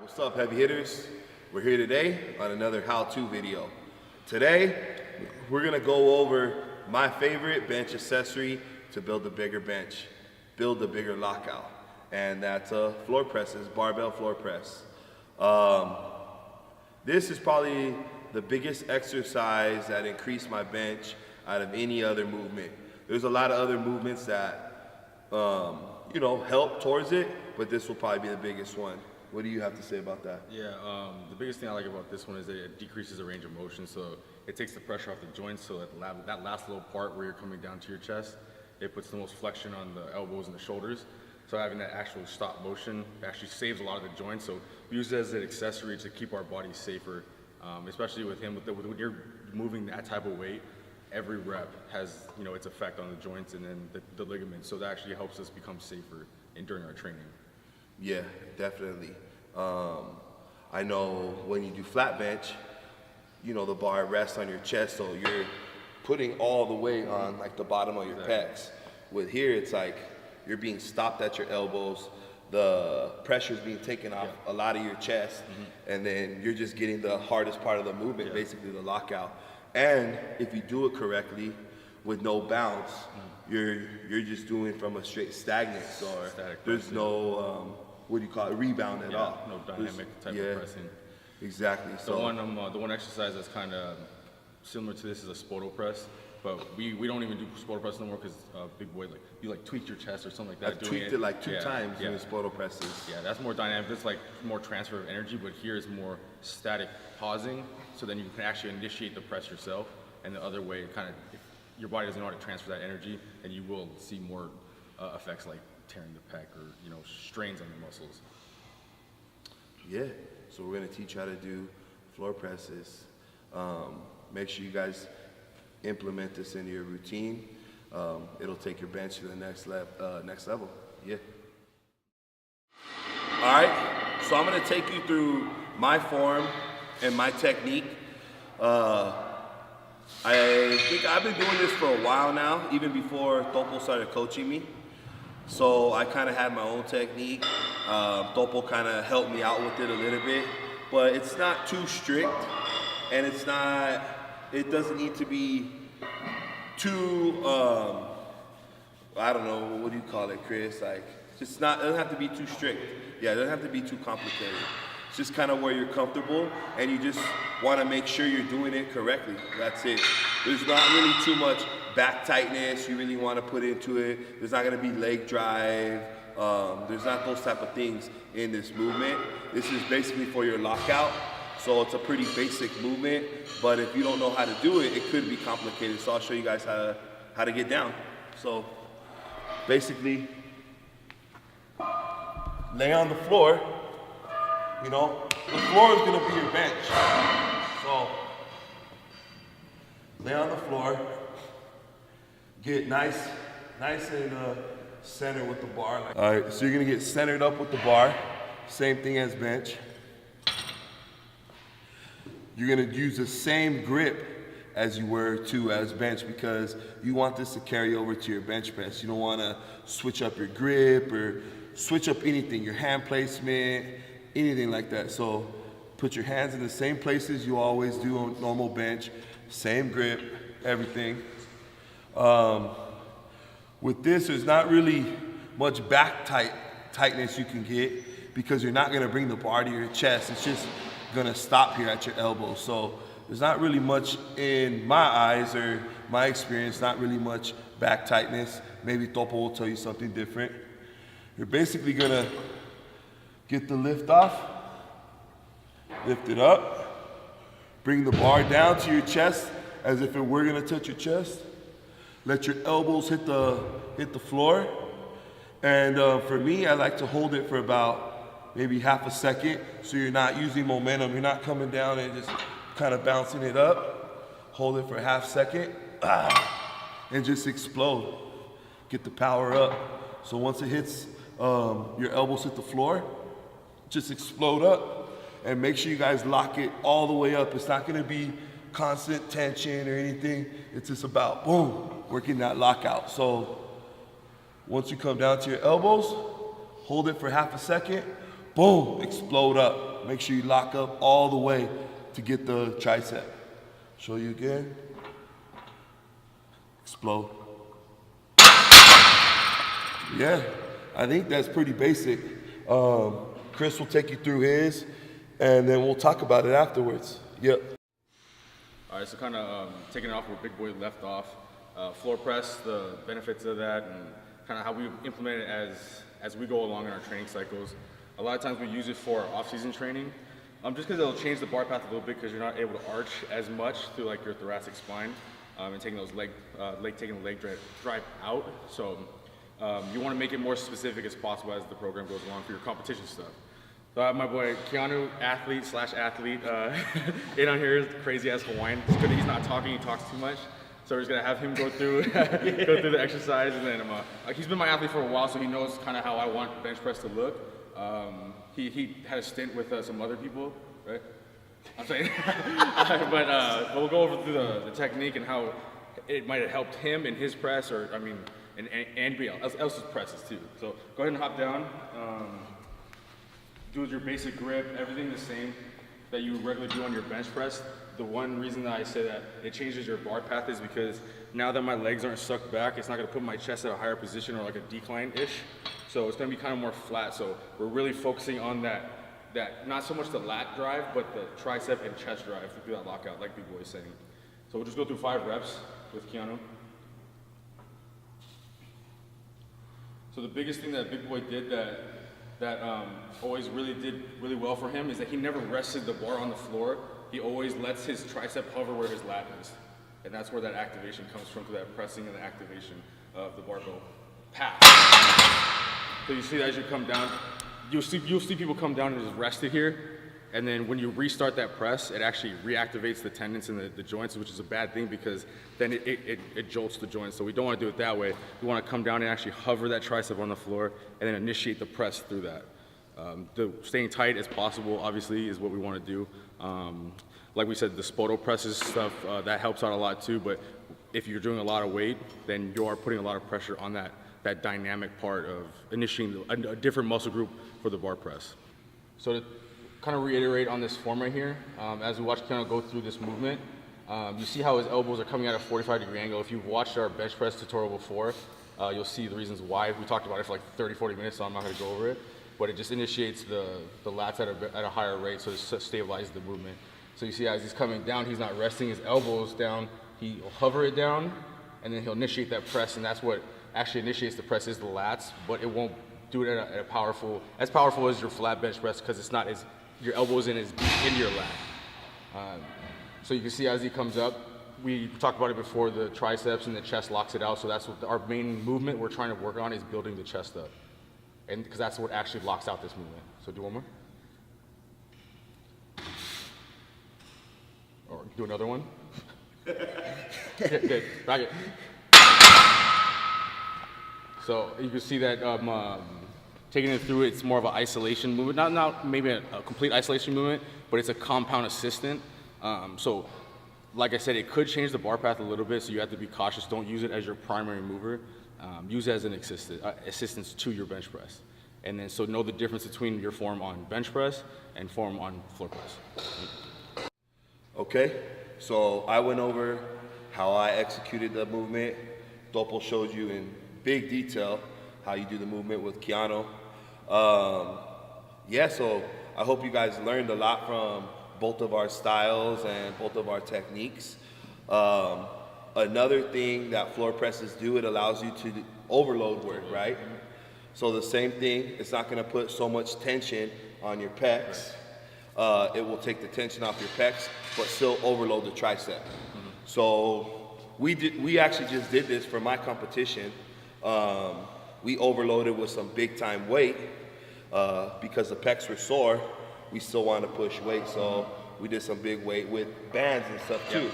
What's up, heavy hitters? We're here today on another how-to video. Today, we're gonna go over my favorite bench accessory to build a bigger bench, build a bigger lockout, and that's floor presses, barbell floor press. This is probably the biggest exercise that increased my bench out of any other movement. There's a lot of other movements that help towards it, but this will probably be the biggest one. What do you have to say about that? Yeah, the biggest thing I like about this one is that it decreases the range of motion, so it takes the pressure off the joints, so that last little part where you're coming down to your chest, it puts the most flexion on the elbows and the shoulders. So having that actual stop motion actually saves a lot of the joints, so we use it as an accessory to keep our bodies safer, especially with him, when you're moving that type of weight, every rep has its effect on the joints and then the ligaments, so that actually helps us become safer during our training. Yeah, definitely. I know when you do flat bench, the bar rests on your chest, so you're putting all the weight on like the bottom of your pecs. With here, it's like you're being stopped at your elbows, the pressure's being taken off a lot of your chest, and then you're just getting the hardest part of the movement, basically the lockout. And if you do it correctly, with no bounce, you're just doing from a straight stagnant, so there's no rebound at all. No dynamic type of pressing. Exactly. So the one exercise that's kind of similar to this is a spoto press, but we don't even do spoto press no more because big boy, like you tweaked your chest or something like that. I've tweaked it like two times in the spoto presses. Yeah, that's more dynamic. It's like more transfer of energy, but here is more static pausing, so then you can actually initiate the press yourself, and the other way, if your body doesn't know how to transfer that energy, and you will see more effects like tearing the pec or strains on the muscles. Yeah, so we're gonna teach you how to do floor presses. Make sure you guys implement this into your routine. It'll take your bench to the next level. Yeah. All right, so I'm gonna take you through my form and my technique. I think I've been doing this for a while now, even before Topo started coaching me. So I kind of had my own technique. Topo kind of helped me out with it a little bit, but it's not too strict, and it doesn't need to be too, I don't know, what do you call it, Chris? Like, it doesn't have to be too strict. Yeah, it doesn't have to be too complicated. It's just kind of where you're comfortable, and you just want to make sure you're doing it correctly. That's it. There's not really too much back tightness you really want to put into it. There's not going to be leg drive. There's not those type of things in this movement. This is basically for your lockout. So it's a pretty basic movement, but if you don't know how to do it, it could be complicated. So I'll show you guys how to get down. So basically, lay on the floor. The floor is gonna be your bench. So lay on the floor. Get nice and center with the bar. All right, so you're gonna get centered up with the bar. Same thing as bench. You're gonna use the same grip as you were as bench, because you want this to carry over to your bench press. You don't wanna switch up your grip or switch up anything, your hand placement, anything like that. So put your hands in the same places you always do on normal bench, same grip, everything. With this, there's not really much back tightness you can get, because you're not gonna bring the bar to your chest. It's just gonna stop here at your elbow. So there's not really much, in my eyes or my experience, not really much back tightness. Maybe Topo will tell you something different. You're basically gonna get the lift off, lift it up, bring the bar down to your chest as if it were gonna touch your chest. Let your elbows hit the floor. And for me, I like to hold it for about maybe half a second, so you're not using momentum. You're not coming down and just kind of bouncing it up. Hold it for a half second, and just explode. Get the power up. So once it hits, your elbows hit the floor, just explode up. And make sure you guys lock it all the way up. It's not gonna be constant tension or anything. It's just about, boom, working that lockout. So once you come down to your elbows, hold it for half a second, boom, explode up. Make sure you lock up all the way to get the tricep. Show you again. Explode. Yeah, I think that's pretty basic. Chris will take you through his, and then we'll talk about it afterwards. Yep. All right, so kind of taking it off where Big Boy left off. Floor press, the benefits of that, and kind of how we implement it as we go along in our training cycles. A lot of times we use it for off-season training, just because it'll change the bar path a little bit because you're not able to arch as much through like your thoracic spine and taking those taking the leg drive out. So you want to make it more specific as possible as the program goes along for your competition stuff. So I have my boy Keanu, athlete/athlete, in on here, crazy ass Hawaiian. It's good that he's not talking, he talks too much. So we're just gonna have him go through the exercise, and then he's been my athlete for a while, so he knows kind of how I want bench press to look. He had a stint with some other people, right? I'm saying, but we'll go over through the technique and how it might have helped him in his press, or I mean, and anybody else's presses too. So go ahead and hop down. Do your basic grip, everything the same that you regularly do on your bench press. The one reason that I say that it changes your bar path is because now that my legs aren't sucked back, it's not gonna put my chest at a higher position or like a decline-ish. So it's gonna be kind of more flat. So we're really focusing on that not so much the lat drive, but the tricep and chest drive to do that lockout, like Big Boy is saying. So we'll just go through 5 reps with Keanu. So the biggest thing that Big Boy did that always really did really well for him is that he never rested the bar on the floor. He always lets his tricep hover where his lat is. And that's where that activation comes from, through that pressing and the activation of the barbell path. So you see that as you come down, you'll see people come down and just rest it here. And then when you restart that press, it actually reactivates the tendons and the joints, which is a bad thing because then it jolts the joints. So we don't want to do it that way. We want to come down and actually hover that tricep on the floor and then initiate the press through that. Staying tight as possible, obviously, is what we want to do. Like we said, the Spoto presses stuff, that helps out a lot too, but if you're doing a lot of weight, then you are putting a lot of pressure on that dynamic part of initiating a different muscle group for the bar press. So to kind of reiterate on this form right here, as we watch Keanu go through this movement, you see how his elbows are coming at a 45-degree angle. If you've watched our bench press tutorial before, you'll see the reasons why. We talked about it for like 30-40 minutes, so I'm not going to go over it. But it just initiates the lats at a higher rate, so it stabilizes the movement. So you see as he's coming down, he's not resting his elbows down. He'll hover it down, and then he'll initiate that press, and that's what actually initiates the press is the lats, but it won't do it at a powerful as your flat bench press because it's not as, your elbows in as deep into your lat. So you can see as he comes up, we talked about it before, the triceps and the chest locks it out, so that's what our main movement we're trying to work on is building the chest up. And because that's what actually locks out this movement. So do one more. Or do another one. Good. Back it. So you can see that taking it through, it's more of an isolation movement. Not maybe a complete isolation movement, but it's a compound assistant. So like I said, it could change the bar path a little bit, so you have to be cautious. Don't use it as your primary mover. Use it as an assistance to your bench press. And then so know the difference between your form on bench press and form on floor press. Okay, so I went over how I executed the movement. Dopo showed you in big detail how you do the movement with Keanu. Yeah, so I hope you guys learned a lot from both of our styles and both of our techniques. Another thing that floor presses do, it allows you to overload work, right? So the same thing, it's not gonna put so much tension on your pecs. It will take the tension off your pecs, but still overload the tricep. So we actually just did this for my competition. We overloaded with some big time weight because the pecs were sore. We still wanted to push weight, so we did some big weight with bands and stuff too.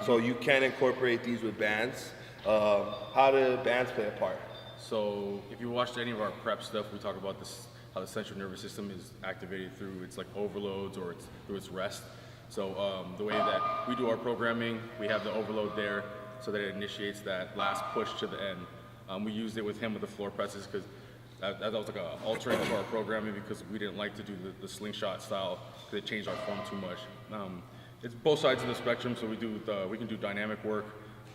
So you can incorporate these with bands. How do bands play a part? So if you watched any of our prep stuff, we talk about this, how the central nervous system is activated through its like overloads or through its rest. So the way that we do our programming, we have the overload there so that it initiates that last push to the end. We used it with him with the floor presses because That was like an alternate to our programming because we didn't like to do the slingshot style because it changed our form too much. It's both sides of the spectrum, so we can do dynamic work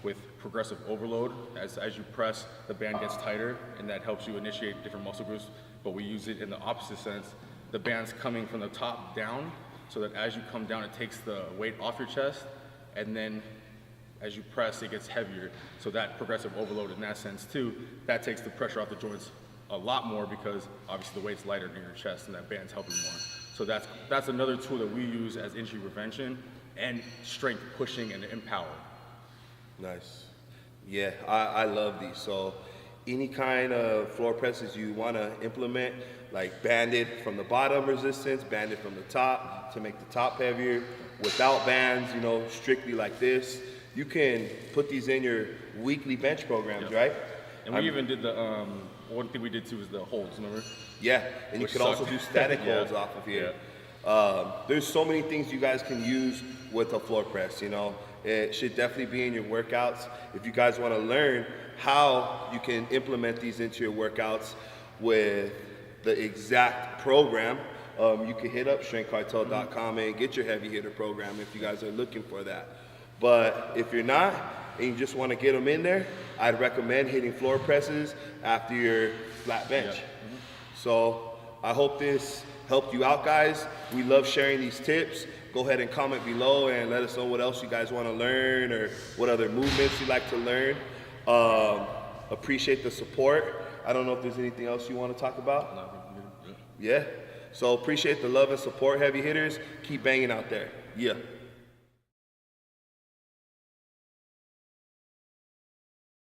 with progressive overload. As you press, the band gets tighter, and that helps you initiate different muscle groups. But we use it in the opposite sense. The band's coming from the top down, so that as you come down, it takes the weight off your chest, and then as you press, it gets heavier. So that progressive overload in that sense too, that takes the pressure off the joints a lot more because obviously the weight's lighter near your chest and that band's helping more. So that's another tool that we use as injury prevention and strength pushing and empower. Nice. Yeah, I love these. So any kind of floor presses you want to implement, like banded from the bottom resistance, banded from the top to make the top heavier, without bands, you know, strictly like this, you can put these in your weekly bench programs, right? And we even did the, one thing we did too was the holds, remember? Yeah, and you Which can also sucked. do static Yeah. holds off of here. There's so many things you guys can use with a floor press, you know. It should definitely be in your workouts. If you guys want to learn how you can implement these into your workouts with the exact program, you can hit up strengthcartel.com and get your heavy hitter program if you guys are looking for that. But if you're not, and you just want to get them in there, I'd recommend hitting floor presses after your flat bench. So I hope this helped you out, guys. We love sharing these tips. Go ahead and comment below and let us know what else you guys want to learn or what other movements you'd like to learn. Appreciate the support. I don't know if there's anything else you want to talk about. Yeah. So appreciate the love and support, heavy hitters. Keep banging out there. Yeah.